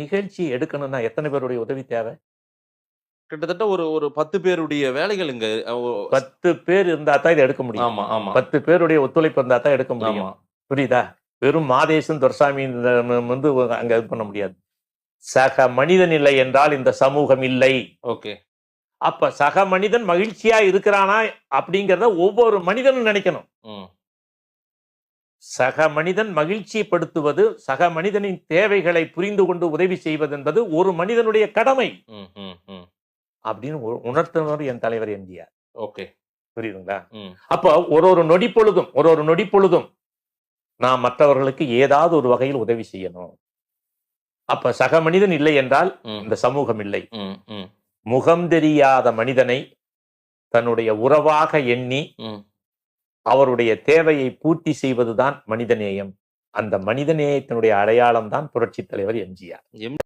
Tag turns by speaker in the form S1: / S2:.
S1: நிகழ்ச்சி எடுக்கணும்னா எத்தனை பேருடைய உதவி தேவை?
S2: கிட்டத்தட்ட ஒரு ஒரு 10 பேருடைய வேலைகள் இங்க
S1: 10 பேர் இருந்தா தான் இதை எடுக்க முடியும்.
S2: ஆமா ஆமா
S1: 10 பேருடைய ஒத்துழைப்பு இருந்தா தான் எடுக்க முடியும்.
S2: ஆமா
S1: புரியுதா? வெறும் மாதேசன் துரசாமி வந்து அங்க இது பண்ண முடியாது. சக மனிதன் இல்லை என்றால் இந்த சமூகம் இல்லை.
S2: ஓகே.
S1: அப்ப சக மனிதன் மகிழ்ச்சியா இருக்கிறானா அப்படிங்கறத ஒவ்வொரு மனிதனும் நினைக்கணும். சக மனிதன் மகிழ்ச்சிப்படுத்துவது, சக மனிதனின் தேவைகளை புரிந்து கொண்டு உதவி செய்வது என்பது ஒரு மனிதனுடைய கடமை அப்படின்னு உணர்த்தினவர் என் தலைவர் எம்ஜிஆர்.
S2: ஓகே,
S1: புரியுதுங்களா? அப்ப ஒரு நொடி பொழுதும் நான் மற்றவர்களுக்கு ஏதாவது ஒரு வகையில் உதவி செய்யணும். அப்ப சக மனிதன் இல்லை என்றால் இந்த சமூகம் இல்லை. முகம் தெரியாத மனிதனை தன்னுடைய உறவாக எண்ணி அவருடைய தேவையை பூர்த்தி செய்வதுதான் மனிதநேயம். அந்த மனிதநேயத்தினுடைய அடையாளம் தான் புரட்சி தலைவர் எம்ஜிஆர்.